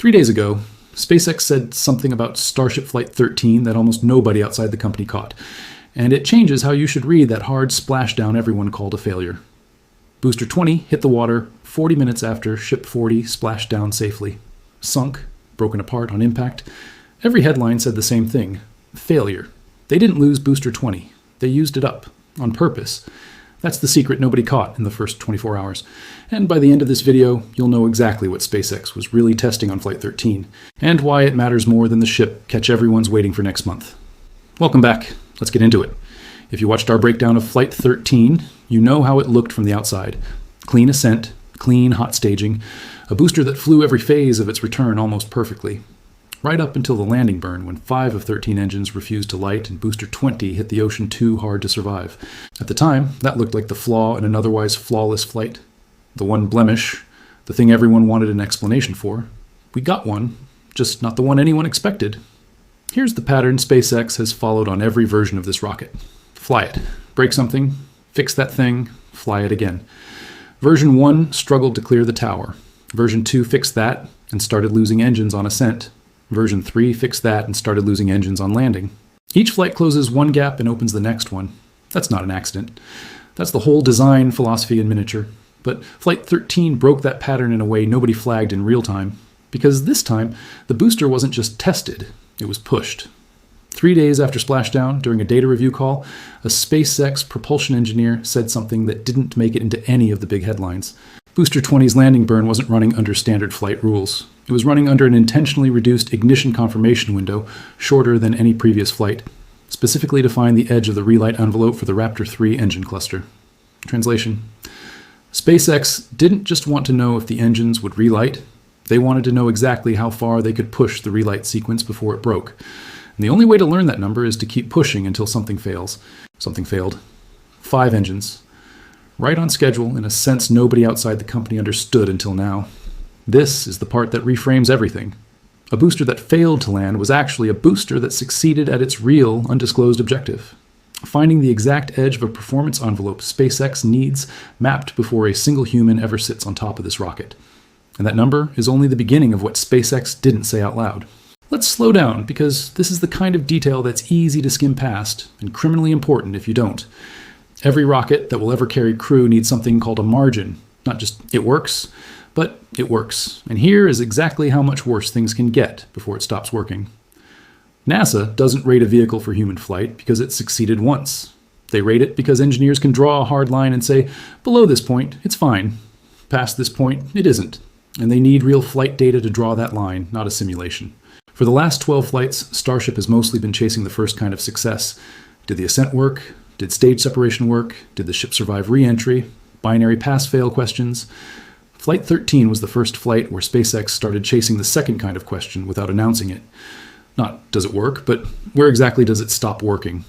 3 days ago, SpaceX said something about Starship Flight 13 that almost nobody outside the company caught, and it changes how you should read that hard splashdown everyone called a failure. Booster 20 hit the water 40 minutes after Ship 40 splashed down safely. Sunk, broken apart on impact. Every headline said the same thing: failure. They didn't lose Booster 20. They used it up, on purpose. That's the secret nobody caught in the first 24 hours. And by the end of this video, you'll know exactly what SpaceX was really testing on Flight 13, and why it matters more than the ship catch everyone's waiting for next month. Welcome back. Let's get into it. If you watched our breakdown of Flight 13, you know how it looked from the outside. Clean ascent, clean hot staging, a booster that flew every phase of its return almost perfectly. Right up until the landing burn, when 5 of 13 engines refused to light and Booster 20 hit the ocean too hard to survive. At the time, that looked like the flaw in an otherwise flawless flight. The one blemish, the thing everyone wanted an explanation for. We got one, just not the one anyone expected. Here's the pattern SpaceX has followed on every version of this rocket. Fly it, break something, fix that thing, fly it again. Version 1 struggled to clear the tower. Version 2 fixed that and started losing engines on ascent. Version 3 fixed that and started losing engines on landing. Each flight closes one gap and opens the next one. That's not an accident. That's the whole design philosophy in miniature. But Flight 13 broke that pattern in a way nobody flagged in real time. Because this time, the booster wasn't just tested, it was pushed. 3 days after splashdown, during a data review call, a SpaceX propulsion engineer said something that didn't make it into any of the big headlines. Booster 20's landing burn wasn't running under standard flight rules. It was running under an intentionally reduced ignition confirmation window, shorter than any previous flight, specifically to find the edge of the relight envelope for the Raptor 3 engine cluster. Translation: SpaceX didn't just want to know if the engines would relight, they wanted to know exactly how far they could push the relight sequence before it broke. And the only way to learn that number is to keep pushing until something fails. Something failed. 5 engines. Right on schedule in a sense nobody outside the company understood until now. This is the part that reframes everything. A booster that failed to land was actually a booster that succeeded at its real, undisclosed objective. Finding the exact edge of a performance envelope SpaceX needs mapped before a single human ever sits on top of this rocket. And that number is only the beginning of what SpaceX didn't say out loud. Let's slow down, because this is the kind of detail that's easy to skim past, and criminally important if you don't. Every rocket that will ever carry crew needs something called a margin. Not just it works, but it works. And here is exactly how much worse things can get before it stops working. NASA doesn't rate a vehicle for human flight because it succeeded once. They rate it because engineers can draw a hard line and say, below this point, it's fine. Past this point, it isn't. And they need real flight data to draw that line, not a simulation. For the last 12 flights, Starship has mostly been chasing the first kind of success. Did the ascent work? Did stage separation work? Did the ship survive re-entry? Binary pass-fail questions? Flight 13 was the first flight where SpaceX started chasing the second kind of question without announcing it. Not does it work, but where exactly does it stop working?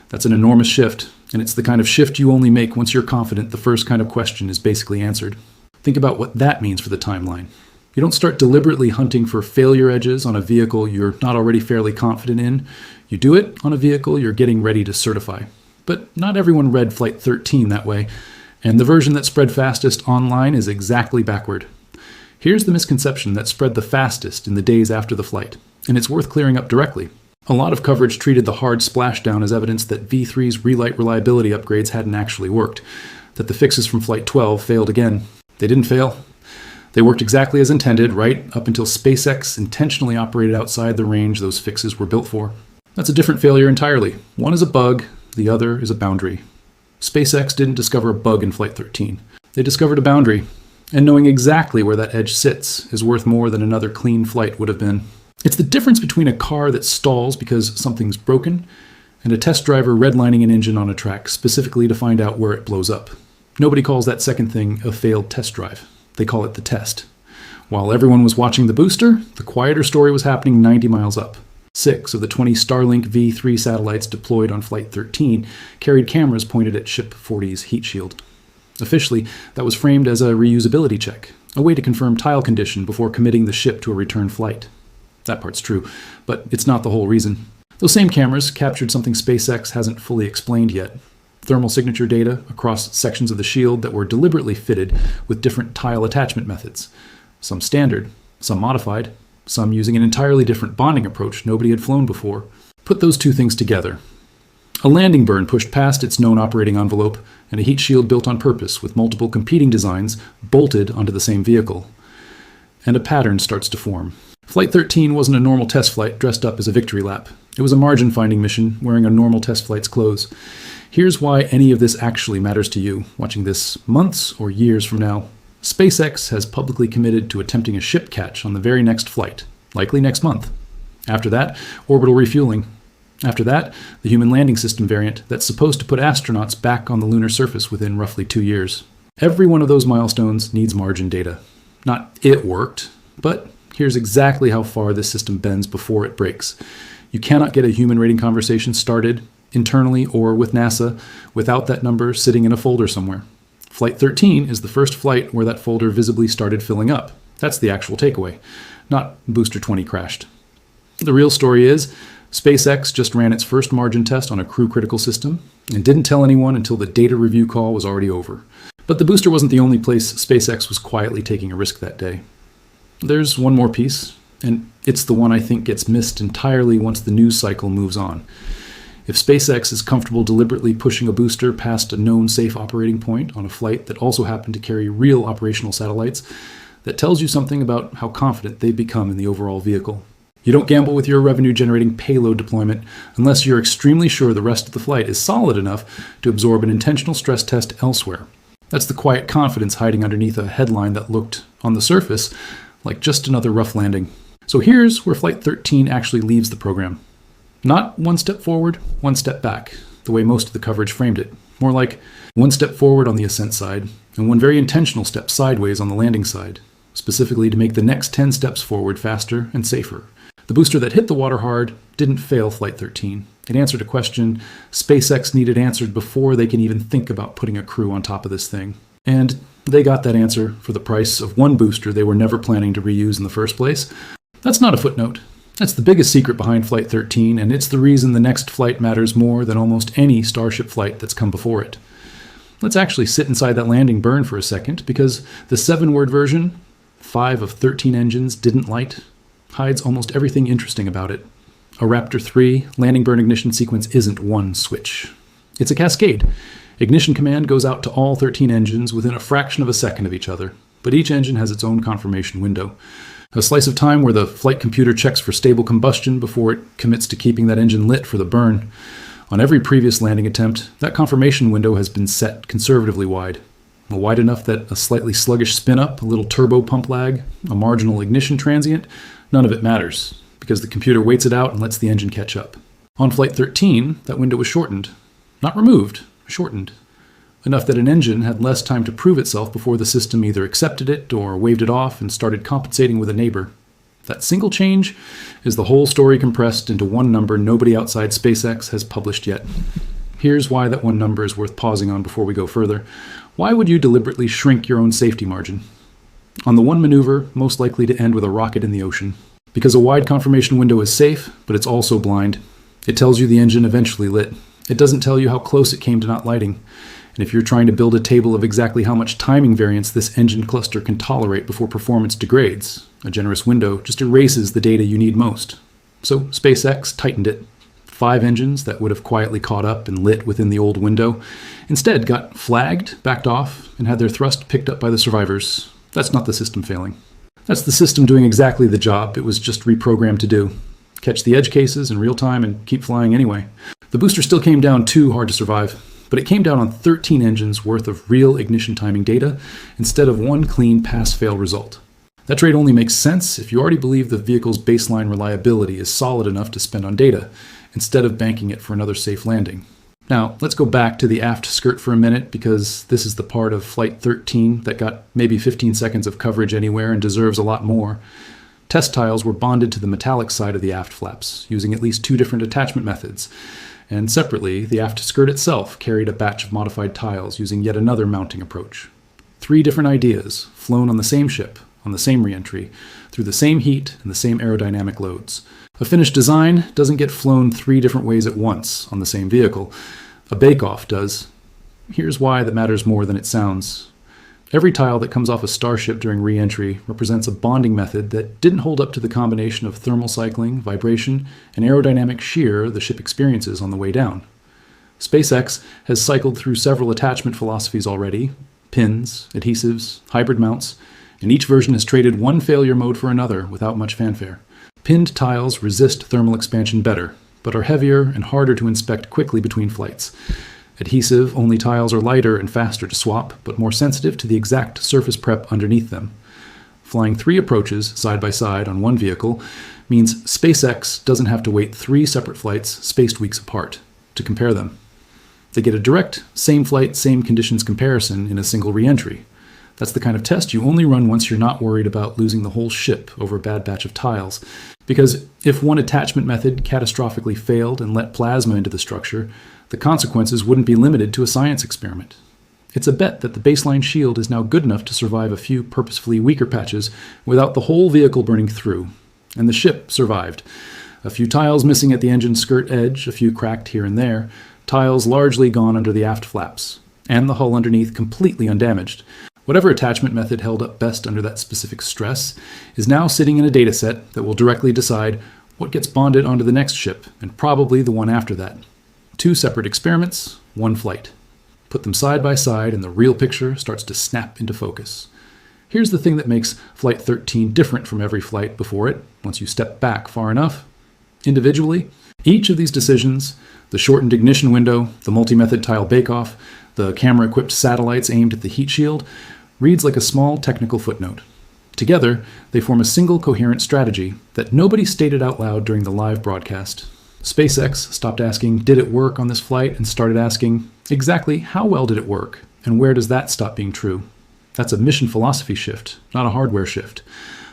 That's an enormous shift, and it's the kind of shift you only make once you're confident the first kind of question is basically answered. Think about what that means for the timeline. You don't start deliberately hunting for failure edges on a vehicle you're not already fairly confident in. You do it on a vehicle you're getting ready to certify. But not everyone read Flight 13 that way, and the version that spread fastest online is exactly backward. Here's the misconception that spread the fastest in the days after the flight, and it's worth clearing up directly. A lot of coverage treated the hard splashdown as evidence that V3's relight reliability upgrades hadn't actually worked, that the fixes from Flight 12 failed again. They didn't fail. They worked exactly as intended, right up until SpaceX intentionally operated outside the range those fixes were built for. That's a different failure entirely. One is a bug, the other is a boundary. SpaceX didn't discover a bug in Flight 13. They discovered a boundary, and knowing exactly where that edge sits is worth more than another clean flight would have been. It's the difference between a car that stalls because something's broken and a test driver redlining an engine on a track specifically to find out where it blows up. Nobody calls that second thing a failed test drive. They call it the test. While everyone was watching the booster, the quieter story was happening 90 miles up. 6 of the 20 Starlink V3 satellites deployed on Flight 13 carried cameras pointed at Ship 40's heat shield. Officially, that was framed as a reusability check, a way to confirm tile condition before committing the ship to a return flight. That part's true, but it's not the whole reason. Those same cameras captured something SpaceX hasn't fully explained yet. Thermal signature data across sections of the shield that were deliberately fitted with different tile attachment methods. Some standard, some modified, some using an entirely different bonding approach nobody had flown before. Put those two things together. A landing burn pushed past its known operating envelope, and a heat shield built on purpose with multiple competing designs bolted onto the same vehicle. And a pattern starts to form. Flight 13 wasn't a normal test flight dressed up as a victory lap. It was a margin-finding mission wearing a normal test flight's clothes. Here's why any of this actually matters to you, watching this months or years from now. SpaceX has publicly committed to attempting a ship catch on the very next flight, likely next month. After that, orbital refueling. After that, the human landing system variant that's supposed to put astronauts back on the lunar surface within roughly 2 years. Every one of those milestones needs margin data. Not it worked, but here's exactly how far this system bends before it breaks. You cannot get a human rating conversation started, internally or with NASA, without that number sitting in a folder somewhere. Flight 13 is the first flight where that folder visibly started filling up. That's the actual takeaway, not Booster 20 crashed. The real story is, SpaceX just ran its first margin test on a crew-critical system and didn't tell anyone until the data review call was already over. But the booster wasn't the only place SpaceX was quietly taking a risk that day. There's one more piece, and it's the one I think gets missed entirely once the news cycle moves on. If SpaceX is comfortable deliberately pushing a booster past a known safe operating point on a flight that also happened to carry real operational satellites, that tells you something about how confident they've become in the overall vehicle. You don't gamble with your revenue-generating payload deployment unless you're extremely sure the rest of the flight is solid enough to absorb an intentional stress test elsewhere. That's the quiet confidence hiding underneath a headline that looked, on the surface, like just another rough landing. So here's where Flight 13 actually leaves the program. Not one step forward, one step back, the way most of the coverage framed it. More like one step forward on the ascent side, and one very intentional step sideways on the landing side, specifically to make the next 10 steps forward faster and safer. The booster that hit the water hard didn't fail Flight 13. It answered a question SpaceX needed answered before they can even think about putting a crew on top of this thing. And they got that answer for the price of one booster they were never planning to reuse in the first place. That's not a footnote. That's the biggest secret behind Flight 13, and it's the reason the next flight matters more than almost any Starship flight that's come before it. Let's actually sit inside that landing burn for a second, because the 7-word version, 5 of 13 engines didn't light, hides almost everything interesting about it. A Raptor 3 landing burn ignition sequence isn't one switch. It's a cascade. Ignition command goes out to all 13 engines within a fraction of a second of each other, but each engine has its own confirmation window. A slice of time where the flight computer checks for stable combustion before it commits to keeping that engine lit for the burn. On every previous landing attempt, that confirmation window has been set conservatively wide. Wide enough that a slightly sluggish spin-up, a little turbo pump lag, a marginal ignition transient, none of it matters, because the computer waits it out and lets the engine catch up. On Flight 13, that window was shortened. Not removed, shortened. Enough that an engine had less time to prove itself before the system either accepted it or waved it off and started compensating with a neighbor. That single change is the whole story compressed into one number nobody outside SpaceX has published yet. Here's why that one number is worth pausing on before we go further. Why would you deliberately shrink your own safety margin? On the one maneuver most likely to end with a rocket in the ocean. Because a wide confirmation window is safe, but it's also blind. It tells you the engine eventually lit. It doesn't tell you how close it came to not lighting. And if you're trying to build a table of exactly how much timing variance this engine cluster can tolerate before performance degrades, a generous window just erases the data you need most. So SpaceX tightened it. 5 engines that would have quietly caught up and lit within the old window instead got flagged, backed off, and had their thrust picked up by the survivors. That's not the system failing. That's the system doing exactly the job it was just reprogrammed to do. Catch the edge cases in real time and keep flying anyway. The booster still came down too hard to survive, but it came down on 13 engines worth of real ignition timing data instead of one clean pass-fail result. That trade only makes sense if you already believe the vehicle's baseline reliability is solid enough to spend on data, instead of banking it for another safe landing. Now, let's go back to the aft skirt for a minute, because this is the part of Flight 13 that got maybe 15 seconds of coverage anywhere and deserves a lot more. Test tiles were bonded to the metallic side of the aft flaps, using at least 2 different attachment methods. And separately, the aft skirt itself carried a batch of modified tiles using yet another mounting approach. 3 different ideas, flown on the same ship, on the same reentry, through the same heat and the same aerodynamic loads. A finished design doesn't get flown 3 different ways at once on the same vehicle. A bake-off does. Here's why that matters more than it sounds. Every tile that comes off a Starship during re-entry represents a bonding method that didn't hold up to the combination of thermal cycling, vibration, and aerodynamic shear the ship experiences on the way down. SpaceX has cycled through several attachment philosophies already: pins, adhesives, hybrid mounts, and each version has traded one failure mode for another without much fanfare. Pinned tiles resist thermal expansion better, but are heavier and harder to inspect quickly between flights. Adhesive-only tiles are lighter and faster to swap, but more sensitive to the exact surface prep underneath them. Flying 3 approaches side by side on one vehicle means SpaceX doesn't have to wait 3 separate flights spaced weeks apart to compare them. They get a direct, same flight, same conditions comparison in a single re-entry. That's the kind of test you only run once you're not worried about losing the whole ship over a bad batch of tiles. Because if one attachment method catastrophically failed and let plasma into the structure, the consequences wouldn't be limited to a science experiment. It's a bet that the baseline shield is now good enough to survive a few purposefully weaker patches without the whole vehicle burning through. And the ship survived. A few tiles missing at the engine skirt edge, a few cracked here and there, tiles largely gone under the aft flaps, and the hull underneath completely undamaged. Whatever attachment method held up best under that specific stress is now sitting in a dataset that will directly decide what gets bonded onto the next ship, and probably the one after that. 2 separate experiments, 1 flight. Put them side by side and the real picture starts to snap into focus. Here's the thing that makes Flight 13 different from every flight before it, once you step back far enough. Individually, each of these decisions, the shortened ignition window, the multi-method tile bake-off, the camera-equipped satellites aimed at the heat shield, reads like a small technical footnote. Together, they form a single coherent strategy that nobody stated out loud during the live broadcast. SpaceX stopped asking, did it work on this flight, and started asking, exactly how well did it work, and where does that stop being true? That's a mission philosophy shift, not a hardware shift.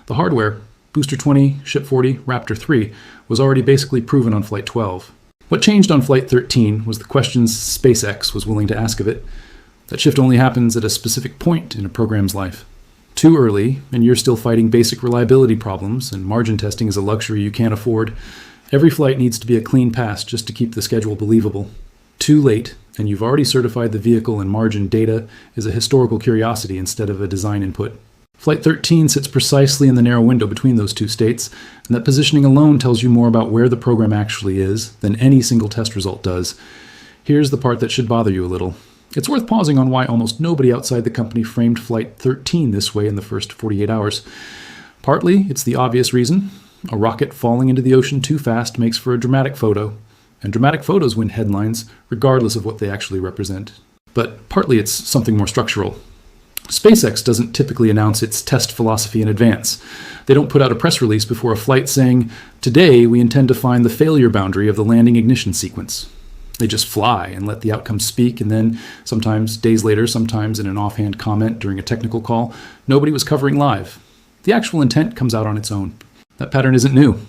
The hardware, Booster 20, Ship 40, Raptor 3, was already basically proven on Flight 12. What changed on Flight 13 was the questions SpaceX was willing to ask of it. That shift only happens at a specific point in a program's life. Too early, and you're still fighting basic reliability problems, and margin testing is a luxury you can't afford. Every flight needs to be a clean pass just to keep the schedule believable. Too late, and you've already certified the vehicle and margin data is a historical curiosity instead of a design input. Flight 13 sits precisely in the narrow window between those two states, and that positioning alone tells you more about where the program actually is than any single test result does. Here's the part that should bother you a little. It's worth pausing on why almost nobody outside the company framed Flight 13 this way in the first 48 hours. Partly, it's the obvious reason. A rocket falling into the ocean too fast makes for a dramatic photo, and dramatic photos win headlines regardless of what they actually represent. But partly it's something more structural. SpaceX doesn't typically announce its test philosophy in advance. They don't put out a press release before a flight saying, today we intend to find the failure boundary of the landing ignition sequence. They just fly and let the outcome speak, and then, sometimes days later, sometimes in an offhand comment during a technical call, nobody was covering live. The actual intent comes out on its own. That pattern isn't new.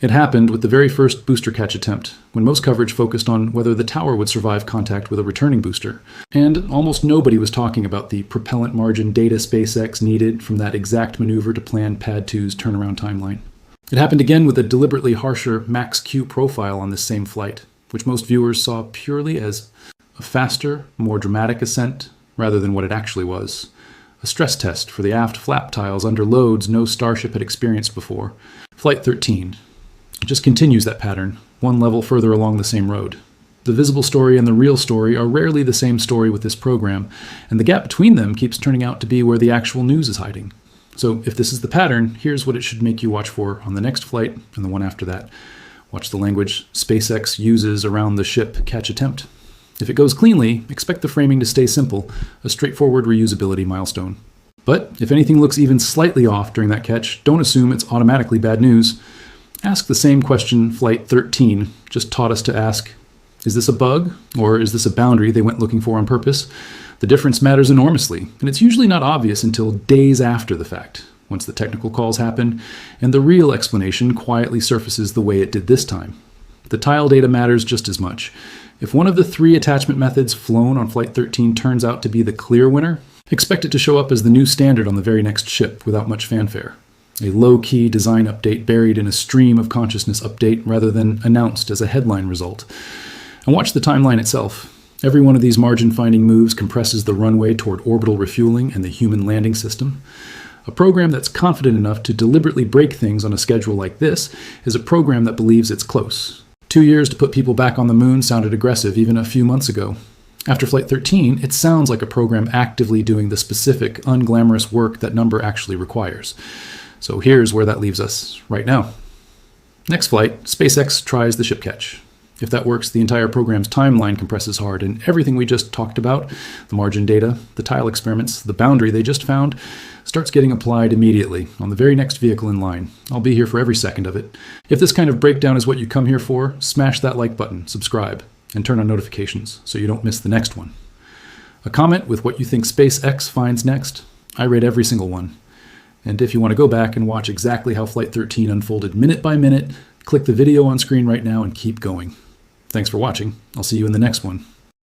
It happened with the very first booster catch attempt, when most coverage focused on whether the tower would survive contact with a returning booster. And almost nobody was talking about the propellant margin data SpaceX needed from that exact maneuver to plan Pad 2's turnaround timeline. It happened again with a deliberately harsher max Q profile on this same flight, which most viewers saw purely as a faster, more dramatic ascent rather than what it actually was. A stress test for the aft flap tiles under loads no Starship had experienced before. Flight 13 just continues that pattern, one level further along the same road. The visible story and the real story are rarely the same story with this program, and the gap between them keeps turning out to be where the actual news is hiding. So if this is the pattern, here's what it should make you watch for on the next flight and the one after that. Watch the language SpaceX uses around the ship catch attempt. If it goes cleanly, expect the framing to stay simple, a straightforward reusability milestone. But if anything looks even slightly off during that catch, don't assume it's automatically bad news. Ask the same question Flight 13 just taught us to ask. Is this a bug, or is this a boundary they went looking for on purpose? The difference matters enormously, and it's usually not obvious until days after the fact, once the technical calls happen, and the real explanation quietly surfaces the way it did this time. The tile data matters just as much. If one of the 3 attachment methods flown on Flight 13 turns out to be the clear winner, expect it to show up as the new standard on the very next ship without much fanfare. A low-key design update buried in a stream of consciousness update rather than announced as a headline result. And watch the timeline itself. Every one of these margin-finding moves compresses the runway toward orbital refueling and the human landing system. A program that's confident enough to deliberately break things on a schedule like this is a program that believes it's close. 2 years to put people back on the moon sounded aggressive even a few months ago. After Flight 13, it sounds like a program actively doing the specific, unglamorous work that number actually requires. So here's where that leaves us right now. Next flight, SpaceX tries the ship catch. If that works, the entire program's timeline compresses hard, and everything we just talked about, the margin data, the tile experiments, the boundary they just found, starts getting applied immediately on the very next vehicle in line. I'll be here for every second of it. If this kind of breakdown is what you come here for, smash that like button, subscribe, and turn on notifications so you don't miss the next one. A comment with what you think SpaceX finds next. I rate every single one. And if you want to go back and watch exactly how Flight 13 unfolded minute by minute, click the video on screen right now and keep going. Thanks for watching. I'll see you in the next one.